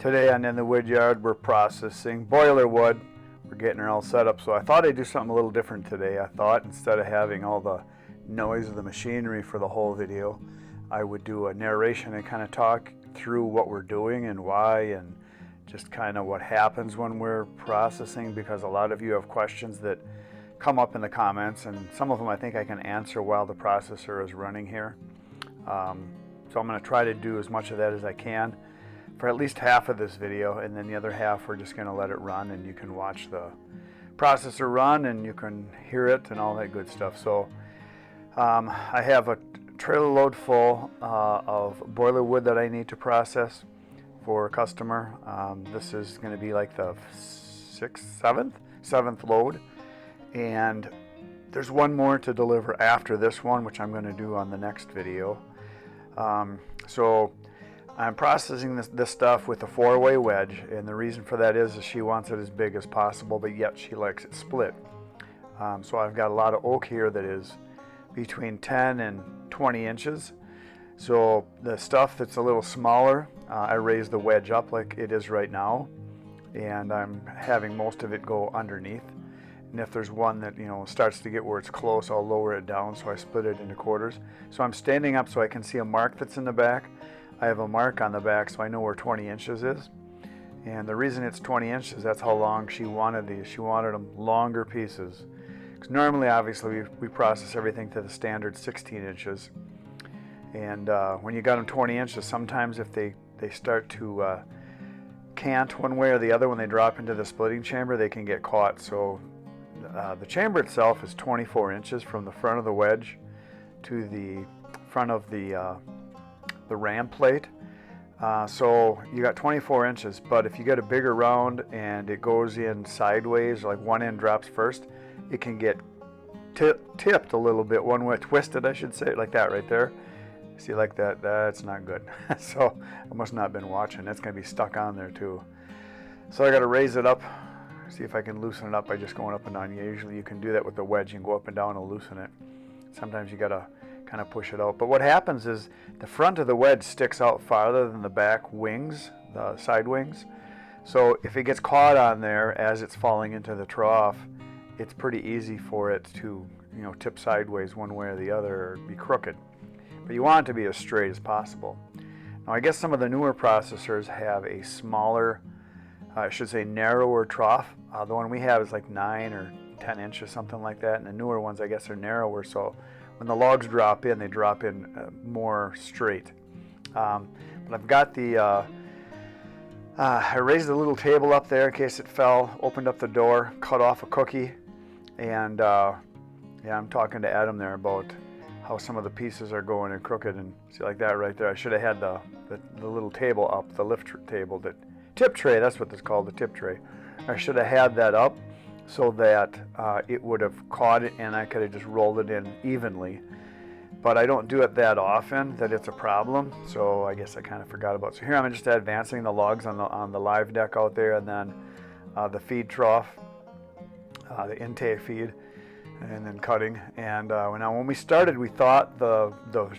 Today I'm in the Woodyard. We're processing boiler wood. We're getting it all set up. So I thought I'd do something a little different today. I thought instead of having all the noise of the machinery for the whole video, I would do a narration and kind of talk through what we're doing and why, and just kind of what happens when we're processing, because a lot of you have questions that come up in the comments, and some of them I think I can answer while the processor is running here. So I'm going to try to do as much of that as I can for at least half of this video, and then the other half we're just going to let it run, and you can watch the processor run and you can hear it and all that good stuff. So I have a trailer load full of boiler wood that I need to process for a customer. This is going to be like the seventh load, and there's one more to deliver after this one, which I'm going to do on the next video. So I'm processing this stuff with a 4-way wedge, and the reason for that is she wants it as big as possible, but yet she likes it split. So I've got a lot of oak here that is between 10 and 20 inches. So the stuff that's a little smaller, I raise the wedge up like it is right now, and I'm having most of it go underneath. And if there's one that, you know, starts to get where it's close, I'll lower it down, so I split it into quarters. So I'm standing up so I can see a mark that's in the back. I have a mark on the back so I know where 20 inches is. And the reason it's 20 inches, that's how long she wanted these. She wanted them longer pieces. Because normally, obviously, we process everything to the standard 16 inches. And when you got them 20 inches, sometimes if they start to cant one way or the other when they drop into the splitting chamber, they can get caught. So the chamber itself is 24 inches from the front of the wedge to the front of the ram plate. So you got 24 inches, but if you get a bigger round and it goes in sideways, like one end drops first, it can get tipped a little bit one way, twisted I should say, like that right there. See, like that, that's not good. So I must not have been watching. That's going to be stuck on there too. So I got to raise it up, see if I can loosen it up by just going up and down. Usually you can do that with the wedge. You can go up and down and loosen it. Sometimes you got to kind of push it out. But what happens is the front of the wedge sticks out farther than the back wings, the side wings. So if it gets caught on there as it's falling into the trough, it's pretty easy for it to, you know, tip sideways one way or the other, or be crooked. But you want it to be as straight as possible. Now I guess some of the newer processors have a smaller, I should say narrower trough. The one we have is like 9 or 10 inches, something like that, and the newer ones I guess are narrower, so when the logs drop in, they drop in more straight. But I've got the, I raised a little table up there in case it fell, opened up the door, cut off a cookie, and yeah, I'm talking to Adam there about how some of the pieces are going in crooked, and see, like that right there. I should have had the little table up, the lift table, that tip tray, that's what it's called, the tip tray. I should have had that up so that it would have caught it and I could have just rolled it in evenly. But I don't do it that often that it's a problem, so I guess I kind of forgot about it. So here I'm just advancing the logs on the live deck out there, and then the feed trough, the intake feed, and then cutting. And now when we started, we thought the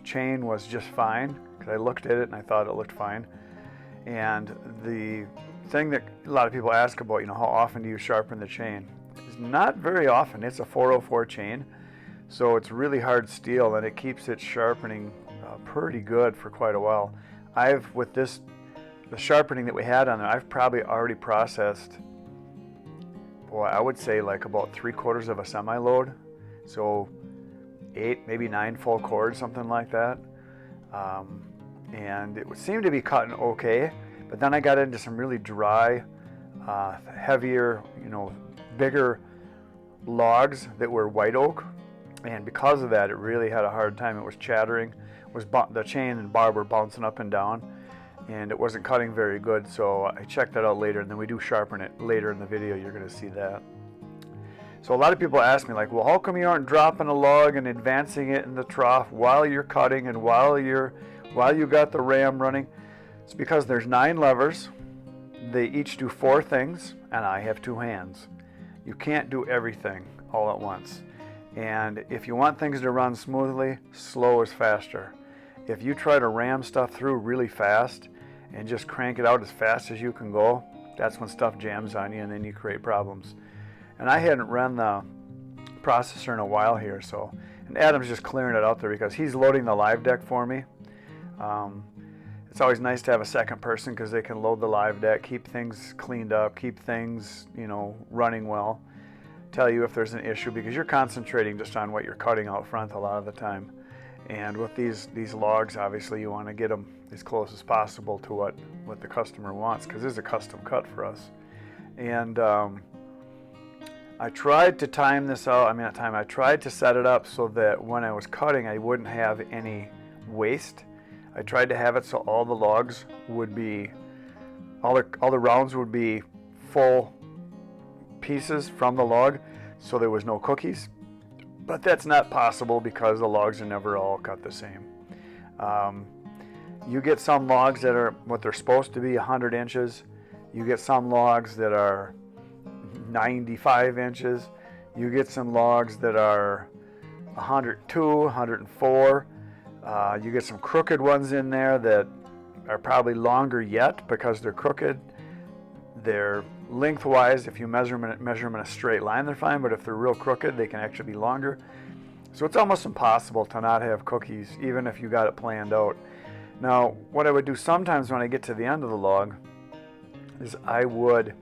chain was just fine, because I looked at it and I thought it looked fine. And the thing that a lot of people ask about, you know, how often do you sharpen the chain? It's not very often. It's a 404 chain, so it's really hard steel, and it keeps it sharpening pretty good for quite a while. With the sharpening that we had on there, I've probably already processed, boy, I would say like about 3/4 of a semi-load, so 8, maybe 9 full cords, something like that. And it would seem to be cutting okay, but then I got into some really dry, heavier, you know, bigger logs that were white oak, and because of that, it really had a hard time. It was chattering, the chain and bar were bouncing up and down, and it wasn't cutting very good. So I checked that out later, and then we do sharpen it later in the video. You're going to see that. So a lot of people ask me, like, well, how come you aren't dropping a log and advancing it in the trough while you're cutting and while you got the ram running? It's because there's 9 levers. They each do 4 things, and I have 2 hands. You can't do everything all at once. And if you want things to run smoothly, slow is faster. If you try to ram stuff through really fast and just crank it out as fast as you can go, that's when stuff jams on you and then you create problems. And I hadn't run the processor in a while here, so, and Adam's just clearing it out there because he's loading the live deck for me. It's always nice to have a second person because they can load the live deck, keep things cleaned up, keep things, you know, running well, tell you if there's an issue, because you're concentrating just on what you're cutting out front a lot of the time. And with these logs, obviously you want to get them as close as possible to what the customer wants, because this is a custom cut for us. And I tried to time this out, I tried to set it up so that when I was cutting I wouldn't have any waste. I tried to have it so all the logs would be, all the rounds would be full pieces from the log, so there was no cookies. But that's not possible because the logs are never all cut the same. You get some logs that are what they're supposed to be, 100 inches. You get some logs that are 95 inches. You get some logs that are 102, 104. You get some crooked ones in there that are probably longer yet because they're crooked. They're lengthwise, if you measure them in a straight line, they're fine, but if they're real crooked, they can actually be longer. So it's almost impossible to not have cookies, even if you got it planned out. Now, what I would do sometimes when I get to the end of the log is I would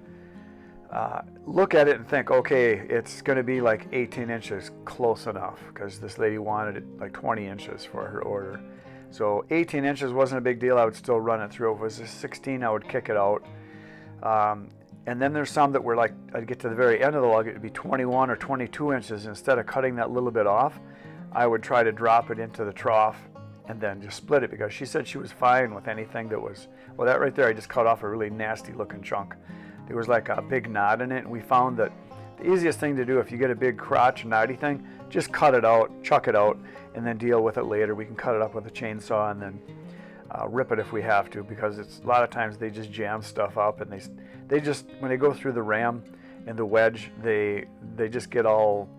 look at it and think, okay, it's going to be like 18 inches, close enough, because this lady wanted it like 20 inches for her order. So 18 inches wasn't a big deal. I would still run it through. If it was a 16, I would kick it out. And then there's some that were like, I'd get to the very end of the log, it would be 21 or 22 inches. Instead of cutting that little bit off, I would try to drop it into the trough and then just split it, because she said she was fine with anything that was, well, that right there, I just cut off a really nasty looking chunk. There was like a big knot in it, and we found that the easiest thing to do if you get a big crotch knotty thing, just cut it out, chuck it out, and then deal with it later. We can cut it up with a chainsaw and then rip it if we have to, because it's a lot of times they just jam stuff up, and they just, when they go through the ram and the wedge, they just get all,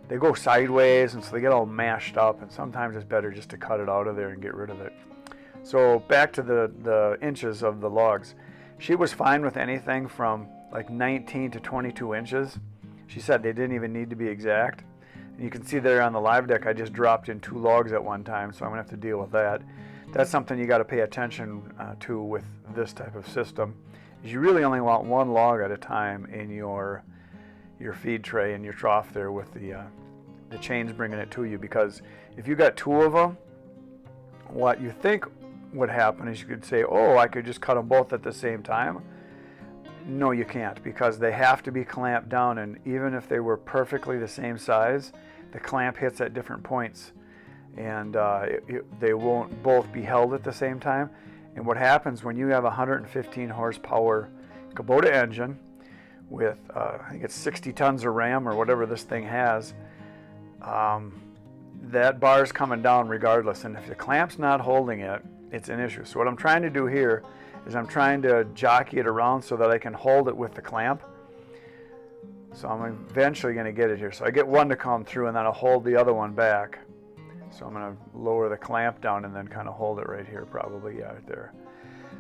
they go sideways, and so they get all mashed up, and sometimes it's better just to cut it out of there and get rid of it. So back to the inches of the logs. She was fine with anything from like 19 to 22 inches. She said they didn't even need to be exact. And you can see there on the live deck, I just dropped in 2 logs at one time, so I'm gonna have to deal with that. That's something you got to pay attention to with this type of system. Is you really only want 1 log at a time in your feed tray and your trough there with the chains bringing it to you, because if you got 2 of them, what you think would happen is you could say, oh, I could just cut them both at the same time. No, you can't, because they have to be clamped down, and even if they were perfectly the same size, the clamp hits at different points, and they won't both be held at the same time. And what happens when you have a 115 horsepower Kubota engine with I think it's 60 tons of ram or whatever this thing has, that bar's coming down regardless, and if the clamp's not holding it, it's an issue. So what I'm trying to do here is I'm trying to jockey it around so that I can hold it with the clamp. So I'm eventually going to get it here. So I get one to come through, and then I'll hold the other one back. So I'm going to lower the clamp down and then kind of hold it right here, probably, yeah, right there.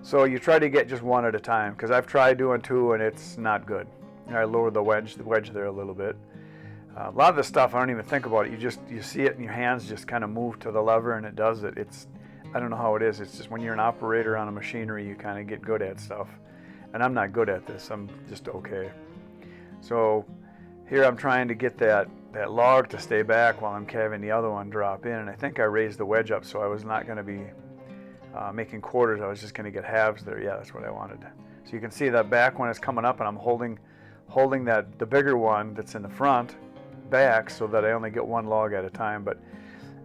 So you try to get just one at a time, because I've tried doing 2 and it's not good. I lower the wedge there a little bit. A lot of this stuff I don't even think about it. You see it in your hands, just kind of move to the lever and it does it. I don't know how it is. It's just when you're an operator on a machinery, you kind of get good at stuff. And I'm not good at this. I'm just okay. So here I'm trying to get that log to stay back while I'm having the other one drop in. And I think I raised the wedge up so I was not going to be making quarters. I was just going to get halves there. Yeah, that's what I wanted. So you can see that back when it's coming up, and I'm holding the bigger one that's in the front back so that I only get 1 log at a time. But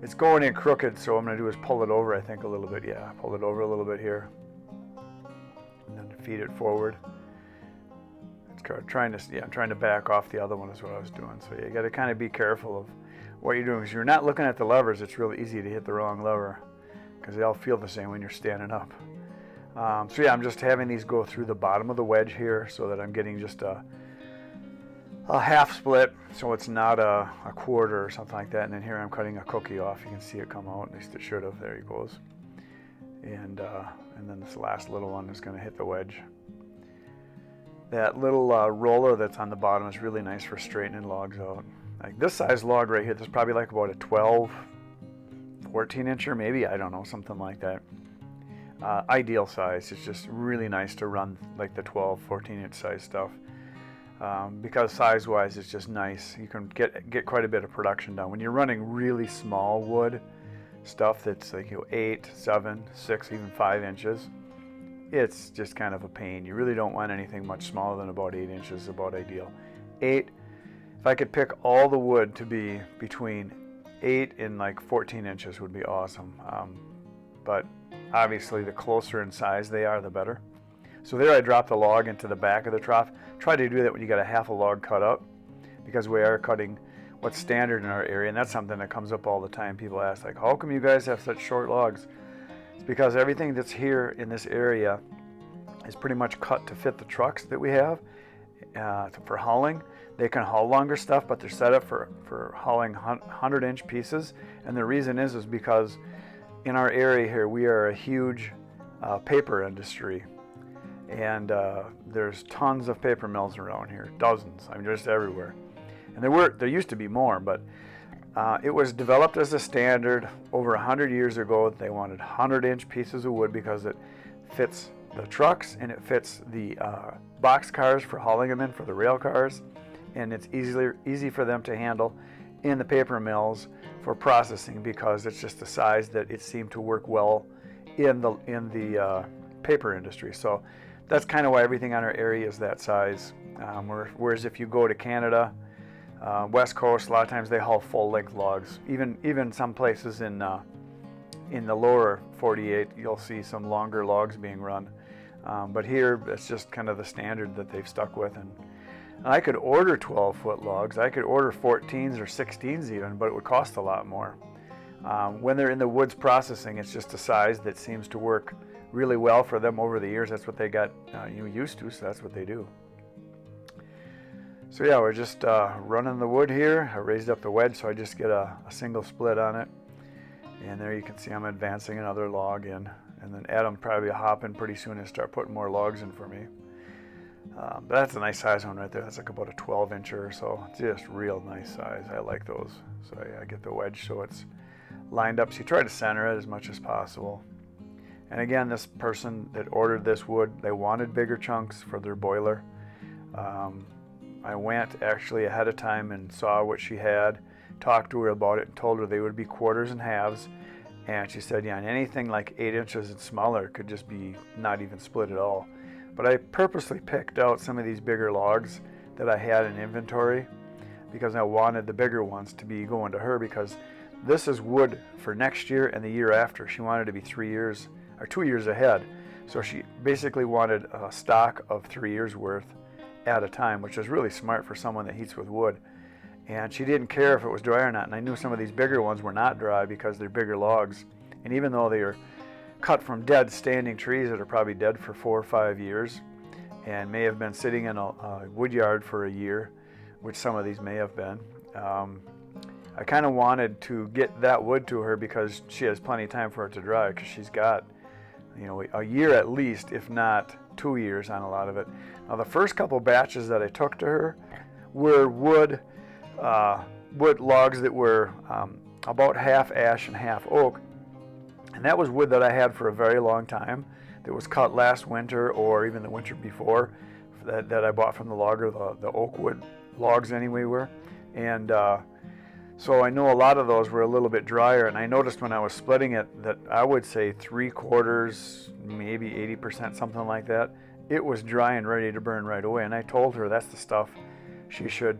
it's going in crooked, so what I'm going to do is pull it over, I think, a little bit. Yeah, pull it over a little bit here. And then feed it forward. I'm trying to back off the other one is what I was doing. So yeah, you got to kind of be careful of what you're doing. Because you're not looking at the levers, it's really easy to hit the wrong lever, because they all feel the same when you're standing up. So yeah, I'm just having these go through the bottom of the wedge here so that I'm getting just a half split, so it's not a quarter or something like that. And then here I'm cutting a cookie off. You can see it come out, at least it should have. There he goes. and then this last little one is going to hit the wedge. That little roller that's on the bottom is really nice for straightening logs out. Like this size log right here, this is probably like about a 12, 14 incher maybe, I don't know, something like that. Ideal size. It's just really nice to run like the 12, 14 inch size stuff. Because size wise it's just nice. You can get quite a bit of production done. When you're running really small wood stuff that's like 8, 7, 6, even 5 inches, it's just kind of a pain. You really don't want anything much smaller than about 8 inches, about ideal. 8, if I could pick all the wood to be between 8 and like 14 inches would be awesome. But obviously the closer in size they are, the better. So there I dropped the log into the back of the trough. Try to do that when you got a half a log cut up, because we are cutting what's standard in our area, and that's something that comes up all the time. People ask, like, how come you guys have such short logs? It's because everything that's here in this area is pretty much cut to fit the trucks that we have for hauling. They can haul longer stuff, but they're set up for hauling 100-inch pieces. And the reason is because in our area here, we are a huge paper industry. And there's tons of paper mills around here, dozens, I mean, just everywhere. And there used to be more, but it was developed as a standard over 100 years ago. They wanted 100-inch pieces of wood because it fits the trucks and it fits the box cars for hauling them in for the rail cars, and it's easy for them to handle in the paper mills for processing, because it's just the size that it seemed to work well in the paper industry. So that's kind of why everything on our area is that size. Whereas if you go to Canada, West Coast, a lot of times they haul full-length logs. Even some places in the lower 48, you'll see some longer logs being run. But here, it's just kind of the standard that they've stuck with. And I could order 12-foot logs. I could order 14s or 16s even, but it would cost a lot more. When they're in the woods processing, it's just a size that seems to work really well for them over the years. That's what they got used to, so that's what they do. So yeah, we're just running the wood here. I raised up the wedge so I just get a single split on it. And there you can see I'm advancing another log in. And then Adam probably hop in pretty soon and start putting more logs in for me. But that's a nice size one right there. That's like about a 12-incher or so. It's just real nice size. I like those. So I get the wedge so it's lined up. So you try to center it as much as possible. And again, this person that ordered this wood, they wanted bigger chunks for their boiler. I went actually ahead of time and saw what she had, talked to her about it, and told her they would be quarters and halves. And she said, yeah, and anything like 8 inches and smaller could just be not even split at all. But I purposely picked out some of these bigger logs that I had in inventory because I wanted the bigger ones to be going to her, because this is wood for next year and the year after. She wanted to be 3 years or 2 years ahead. So she basically wanted a stock of 3 years worth at a time, which is really smart for someone that heats with wood. And she didn't care if it was dry or not. And I knew some of these bigger ones were not dry because they're bigger logs. And even though they are cut from dead standing trees that are probably dead for 4 or 5 years and may have been sitting in a woodyard for a year, which some of these may have been, I kind of wanted to get that wood to her because she has plenty of time for it to dry, because she's got, a year at least, if not 2 years on a lot of it. Now the first couple batches that I took to her were wood logs that were about half ash and half oak. And that was wood that I had for a very long time, that was cut last winter or even the winter before, that I bought from the logger, the oak wood logs anyway were. And so I know a lot of those were a little bit drier, and I noticed when I was splitting it that I would say 3/4, maybe 80%, something like that. It was dry and ready to burn right away. And I told her that's the stuff she should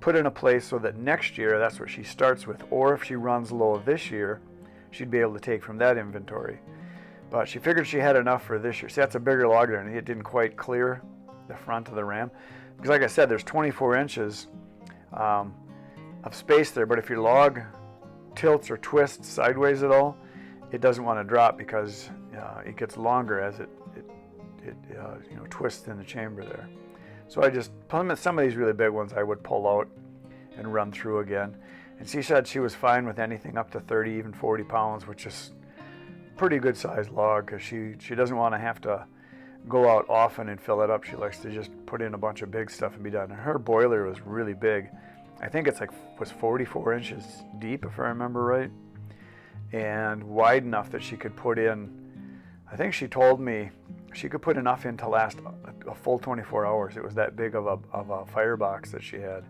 put in a place so that next year that's what she starts with. Or if she runs low this year, she'd be able to take from that inventory. But she figured she had enough for this year. See, that's a bigger log there, and it didn't quite clear the front of the ram. Because like I said, there's 24 inches of space there, but if your log tilts or twists sideways at all, it doesn't want to drop because it gets longer as it twists in the chamber there. So I just, some of these really big ones I would pull out and run through again. And she said she was fine with anything up to 30, even 40 pounds, which is pretty good sized log because she doesn't want to have to go out often and fill it up. She likes to just put in a bunch of big stuff and be done. And her boiler was really big. I think it's was 44 inches deep, if I remember right, and wide enough that she could put in, I think she told me she could put enough in to last a full 24 hours. It was that big of a firebox that she had.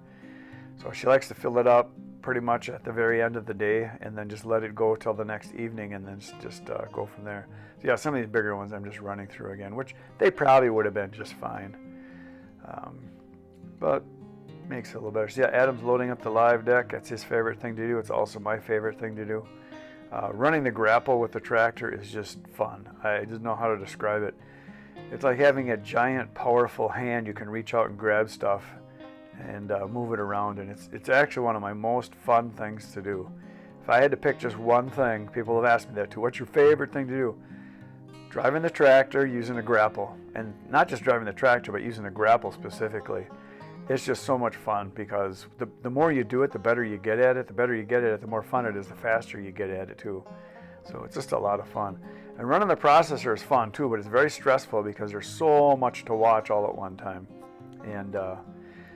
So she likes to fill it up pretty much at the very end of the day and then just let it go till the next evening and then just go from there. So yeah, some of these bigger ones I'm just running through again, which they probably would have been just fine. But makes it a little better. So yeah, Adam's loading up the live deck. That's his favorite thing to do. It's also my favorite thing to do. Running the grapple with the tractor is just fun. I just know how to describe it. It's like having a giant, powerful hand. You can reach out and grab stuff and move it around, and it's actually one of my most fun things to do. If I had to pick just one thing, people have asked me that too. What's your favorite thing to do? Driving the tractor using a grapple, and not just driving the tractor, but using a grapple specifically. It's just so much fun because the more you do it, the better you get at it. The better you get at it, the more fun it is, the faster you get at it too. So it's just a lot of fun. And running the processor is fun too, but it's very stressful because there's so much to watch all at one time. And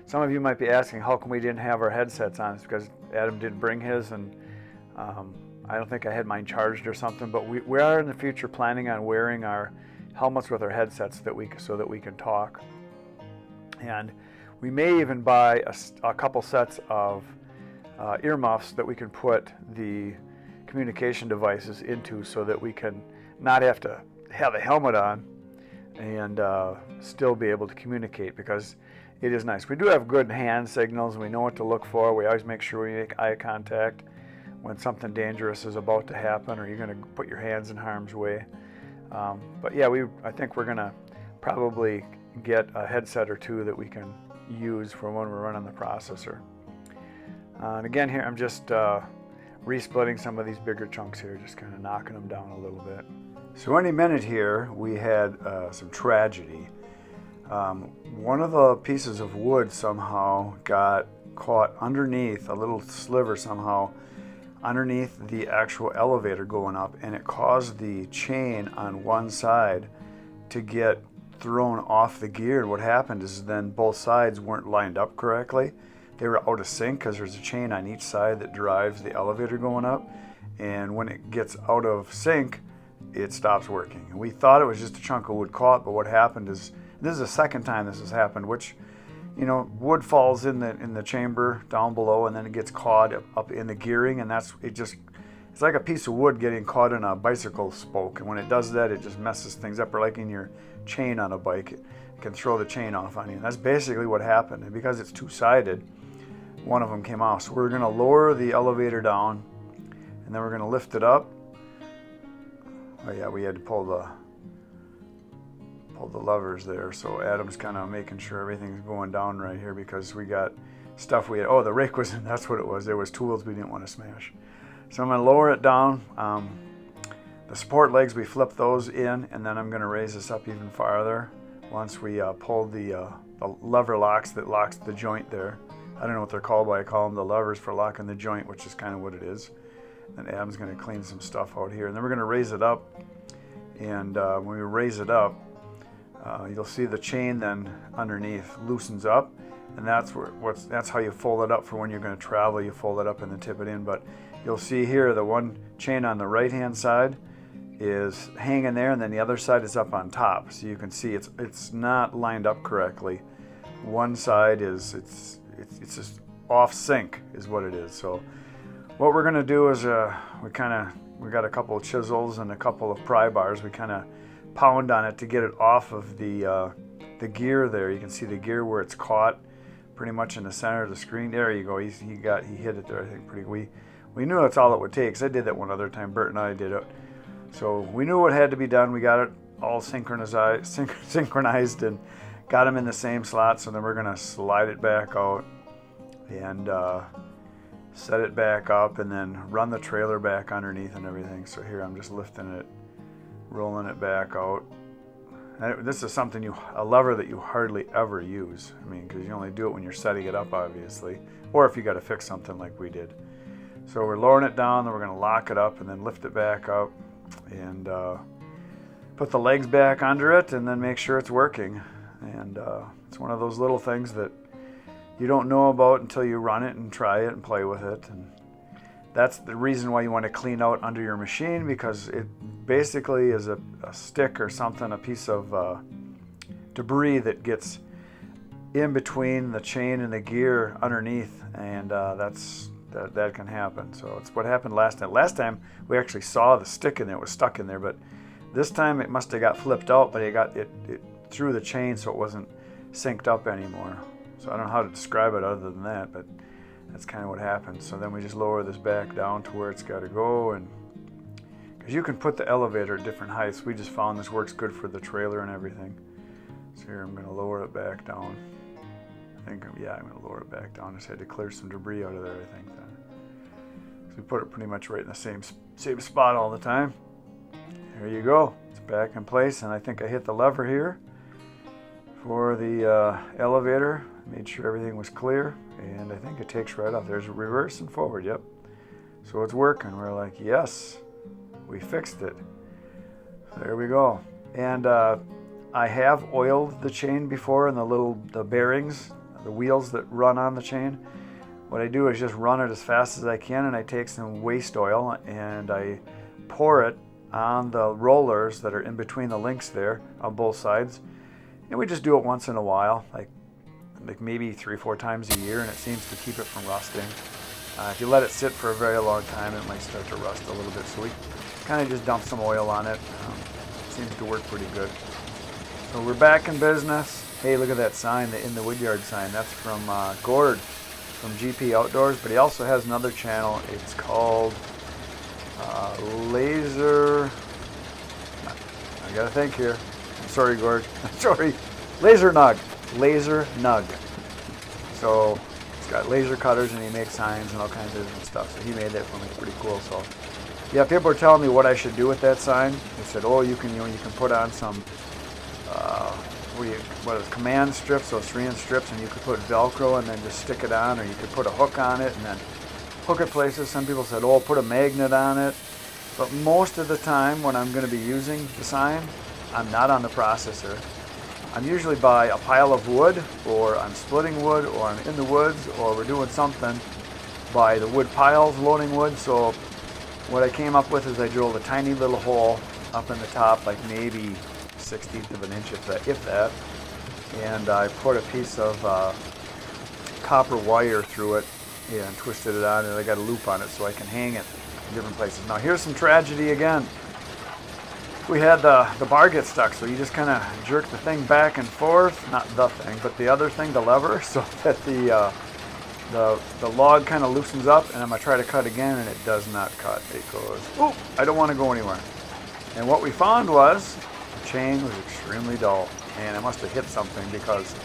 some of you might be asking, how come we didn't have our headsets on? It's because Adam didn't bring his, and I don't think I had mine charged or something, but we are in the future planning on wearing our helmets with our headsets so that we can talk. And we may even buy a couple sets of earmuffs that we can put the communication devices into so that we can not have to have a helmet on and still be able to communicate, because it is nice. We do have good hand signals and we know what to look for. We always make sure we make eye contact when something dangerous is about to happen or you're going to put your hands in harm's way. But yeah, I think we're going to probably get a headset or two that we can use for when we're running the processor. And again here I'm just re-splitting some of these bigger chunks here, just kind of knocking them down a little bit. So any minute here we had some tragedy. One of the pieces of wood somehow got caught underneath, a little sliver somehow underneath the actual elevator going up, and it caused the chain on one side to get thrown off the gear. And what happened is then both sides weren't lined up correctly. They were out of sync because there's a chain on each side that drives the elevator going up, and when it gets out of sync it stops working. And we thought it was just a chunk of wood caught, but what happened is, this is the second time this has happened, which, you know, wood falls in the chamber down below and then it gets caught up in the gearing, and it's like a piece of wood getting caught in a bicycle spoke, and when it does that it just messes things up. Or like in your chain on a bike, it can throw the chain off on you. And that's basically what happened, and because it's two-sided, one of them came off. So we're going to lower the elevator down and then we're going to lift it up. Oh yeah, we had to pull the levers there, so Adam's kind of making sure everything's going down right here because we got stuff the rake was in, that's what it was. There was tools we didn't want to smash. So I'm going to lower it down. The support legs, we flip those in, and then I'm going to raise this up even farther once we pull the lever locks that locks the joint there. I don't know what they're called, but I call them the levers for locking the joint, which is kind of what it is. Then Adam's going to clean some stuff out here, and then we're going to raise it up. And when we raise it up, you'll see the chain then underneath loosens up, and that's how you fold it up for when you're going to travel. You fold it up and then tip it in. But you'll see here the one chain on the right hand side is hanging there, and then the other side is up on top. So you can see it's not lined up correctly. One side is it's just off sync is what it is. So what we're going to do is we got a couple of chisels and a couple of pry bars. We kind of pound on it to get it off of the gear there. You can see the gear where it's caught pretty much in the center of the screen. There you go. He hit it there, I think, pretty. We knew that's all it would take, because I did that one other time. Bert and I did it. So we knew what had to be done. We got it all synchronized and got them in the same slot. So then we're going to slide it back out and set it back up and then run the trailer back underneath and everything. So here I'm just lifting it, rolling it back out. And this is a lever that you hardly ever use. I mean, because you only do it when you're setting it up, obviously, or if you got to fix something like we did. So we're lowering it down, then we're going to lock it up and then lift it back up, and put the legs back under it and then make sure it's working. And it's one of those little things that you don't know about until you run it and try it and play with it. And that's the reason why you want to clean out under your machine, because it basically is a stick or something, a piece of debris that gets in between the chain and the gear underneath, and that can happen. So it's what happened last time. Last time we actually saw the stick in there, it was stuck in there, but this time it must have got flipped out, but it through the chain, so it wasn't synced up anymore. So I don't know how to describe it other than that, but that's kind of what happened. So then we just lower this back down to where it's got to go, and because you can put the elevator at different heights. We just found this works good for the trailer and everything. So here I'm going to lower it back down. I'm going to lower it back down. Just had to clear some debris out of there, I think. So we put it pretty much right in the same spot all the time. There you go. It's back in place, and I think I hit the lever here for the elevator. Made sure everything was clear, and I think it takes right off. There's a reverse and forward, yep. So it's working. We're like, yes, we fixed it. There we go. And I have oiled the chain before, and the bearings, the wheels that run on the chain. What I do is just run it as fast as I can, and I take some waste oil and I pour it on the rollers that are in between the links there on both sides. And we just do it once in a while, like maybe 3 or 4 times a year, and it seems to keep it from rusting. If you let it sit for a very long time, it might start to rust a little bit. So we kind of just dump some oil on it. Seems to work pretty good. So we're back in business. Hey, look at that sign, the In the Woodyard sign. That's from Gord from GP Outdoors, but he also has another channel. It's called Laser. I gotta think here. I'm sorry, Gord. Sorry. Laser Nug. So he's got laser cutters and he makes signs and all kinds of different stuff. So he made that for me. It's pretty cool. So yeah, people are telling me what I should do with that sign. They said, oh, you can put on some command strips, those 3-inch strips, and you could put Velcro and then just stick it on, or you could put a hook on it and then hook it places. Some people said, oh, put a magnet on it. But most of the time when I'm going to be using the sign, I'm not on the processor. I'm usually by a pile of wood, or I'm splitting wood, or I'm in the woods, or we're doing something by the wood piles, loading wood. So what I came up with is I drilled a tiny little hole up in the top, like maybe 1/16 of an inch, if that, and I put a piece of copper wire through it and twisted it on, and I got a loop on it so I can hang it in different places. Now here's some tragedy again. We had the bar get stuck, so you just kind of jerk the thing back and forth, not the thing, but the other thing, the lever, so that the log kind of loosens up, and I'm going to try to cut again, and it does not cut. It goes, oh, I don't want to go anywhere. And what we found was the chain was extremely dull, and I must have hit something, because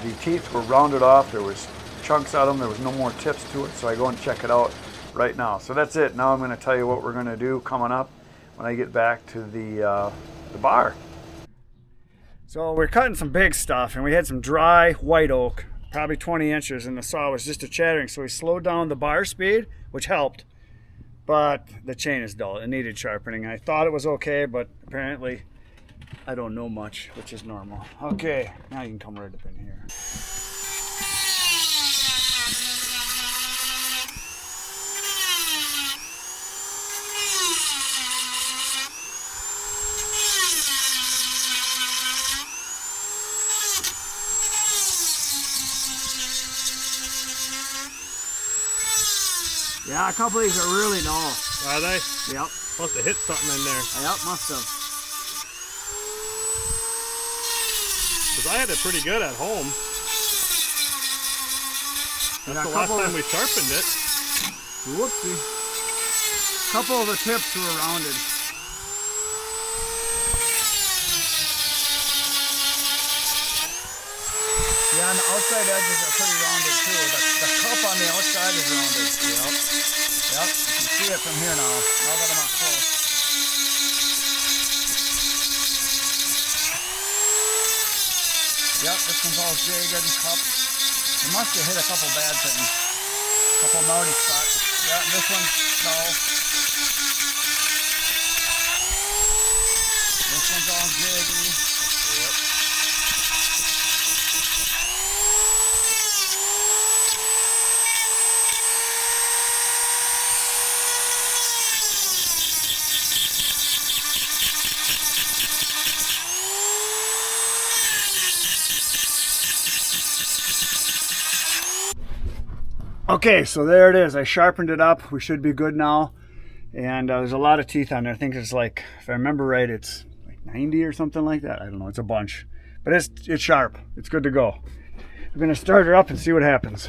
the teeth were rounded off. There was chunks out of them. There was no more tips to it, so I go and check it out right now. So that's it. Now I'm going to tell you what we're going to do coming up when I get back to the bar. So we're cutting some big stuff, and we had some dry white oak, probably 20 inches, and the saw was just chattering. So we slowed down the bar speed, which helped, but the chain is dull. It needed sharpening. I thought it was okay, but apparently I don't know much, which is normal. Okay, now you can come right up in here. Yeah, a couple of these are really dull. Are they? Yep. Must have hit something in there. Yep, must have. Because I had it pretty good at home. That's the last time we sharpened it. Whoopsie. A couple of the tips were rounded. Yeah, and the outside edges are pretty rounded too. The cup on the outside is rounded. Yep. Yep, you can see it from here now. Now that I'm up close. Yep, this one's all jagged and cupped. It must have hit a couple bad things. A couple naughty spots. Yeah, this one, no. Okay, so there it is. I sharpened it up. We should be good now. And there's a lot of teeth on there. I think it's like, if I remember right, it's like 90 or something like that. I don't know. It's a bunch. But it's sharp. It's good to go. I'm going to start her up and see what happens.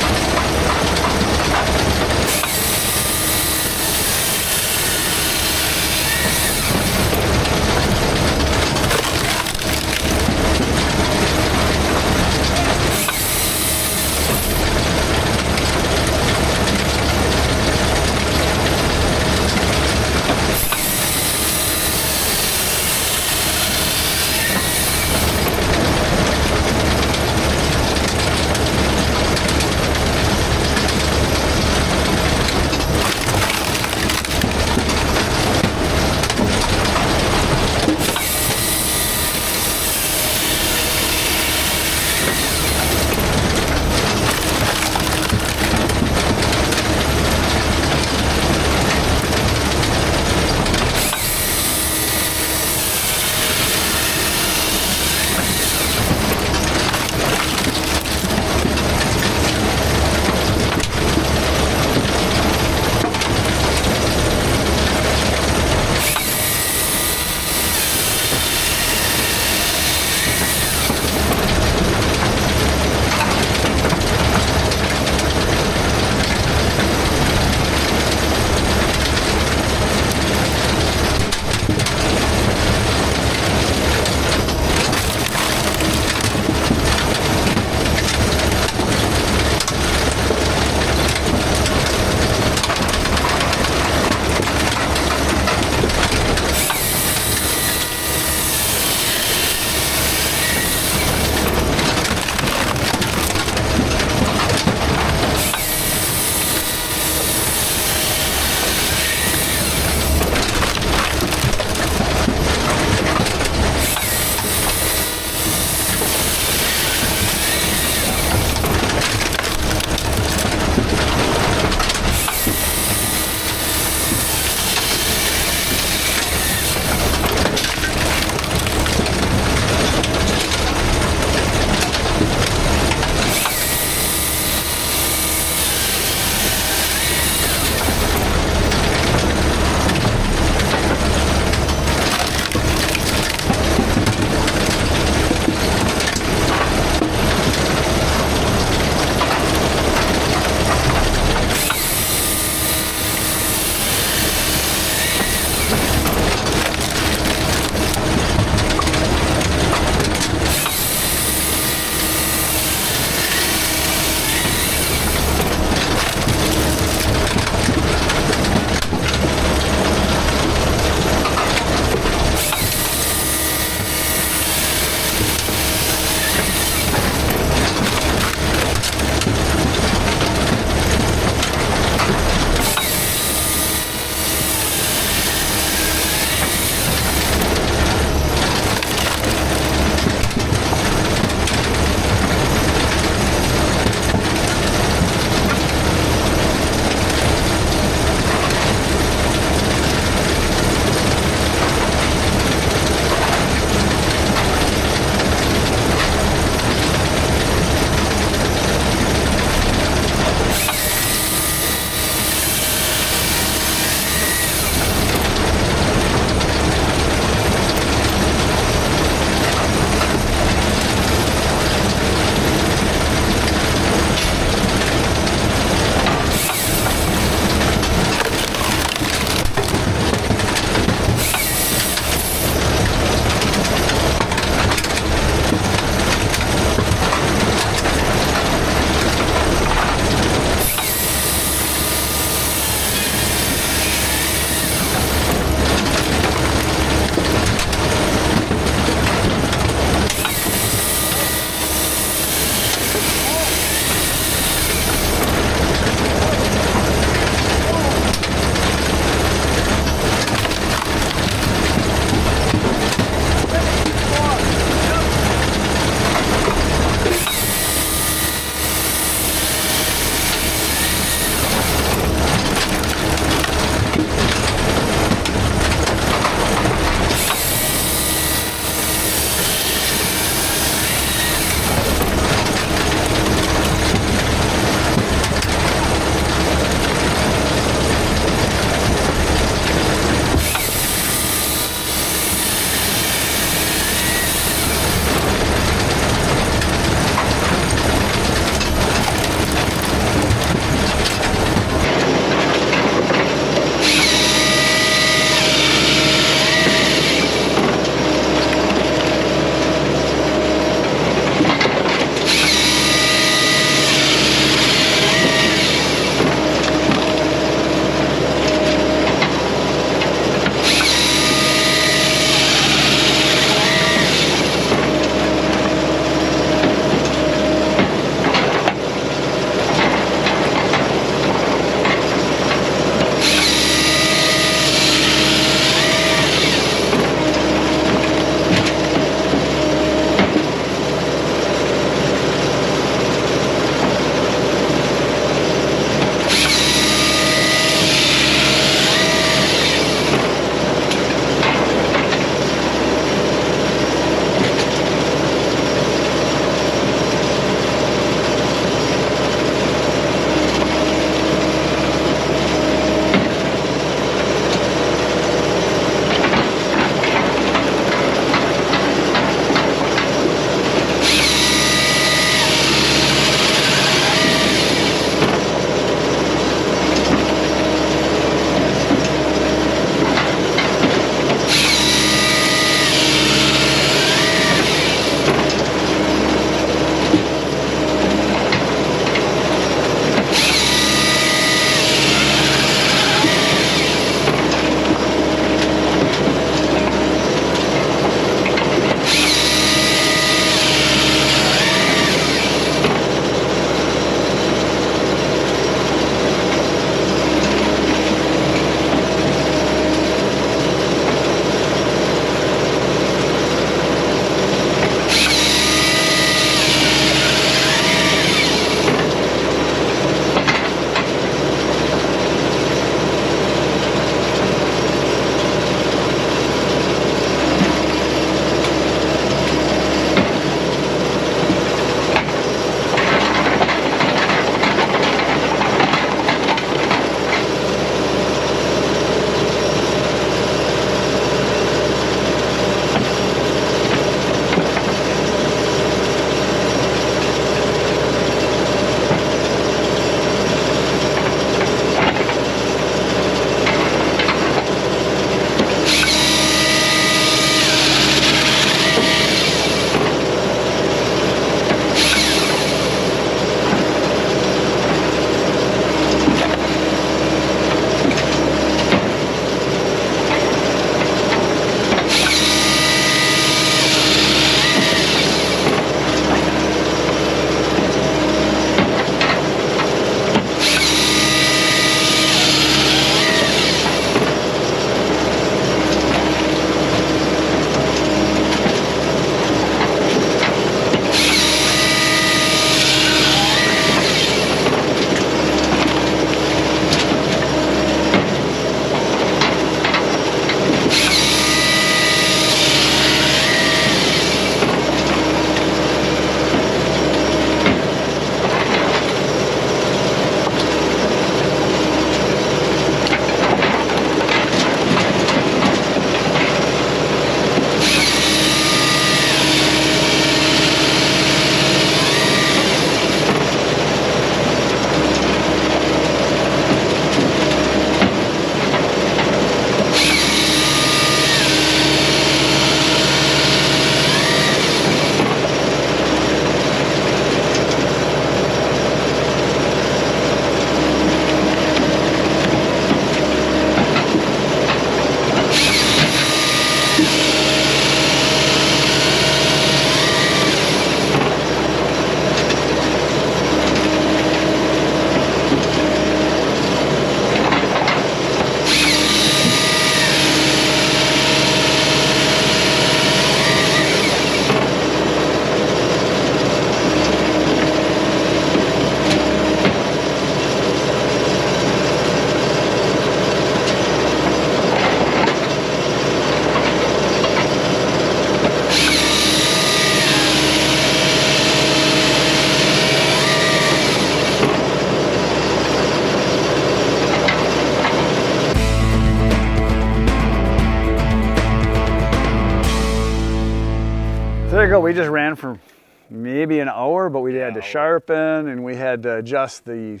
there you go. We just ran for maybe an hour, but we had to sharpen and we had to adjust the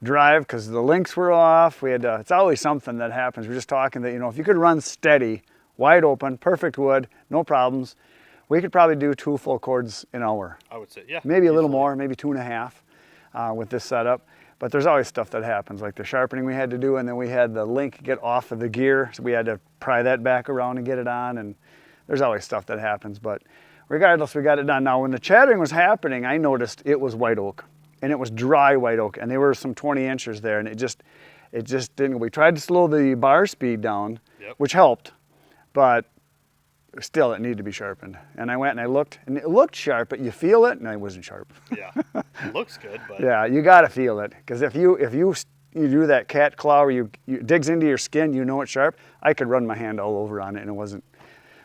drive because the links were off. We had to, it's always something that happens. We're just talking that, you know, if you could run steady, wide open, perfect wood, no problems, we could probably do 2 full cords an hour. I would say, yeah. Maybe a little more, maybe 2.5 with this setup. But there's always stuff that happens, like the sharpening we had to do, and then we had the link get off of the gear, so we had to pry that back around and get it on, and there's always stuff that happens, but regardless, we got it done. Now, when the chattering was happening, I noticed it was white oak, and it was dry white oak, and there were some 20 inches there, and it just didn't. We tried to slow the bar speed down, which helped, but still, it needed to be sharpened. And I went and I looked, and it looked sharp, but you feel it, and it wasn't sharp. Yeah, it looks good, but yeah, you got to feel it, because if you do that cat claw where you digs into your skin, you know it's sharp. I could run my hand all over on it, and it wasn't.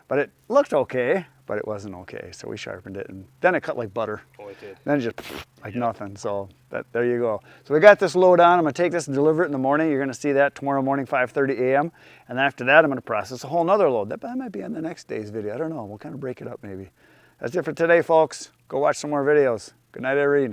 But it looked okay, but it wasn't okay. So we sharpened it, and then it cut like butter. Oh, it did. Then it just like nothing. So there you go. So we got this load on. I'm gonna take this and deliver it in the morning. You're gonna see that tomorrow morning, 5:30 a.m. And then after that, I'm gonna process a whole nother load. That might be on the next day's video. I don't know. We'll kind of break it up maybe. That's it for today, folks. Go watch some more videos. Good night, Irene.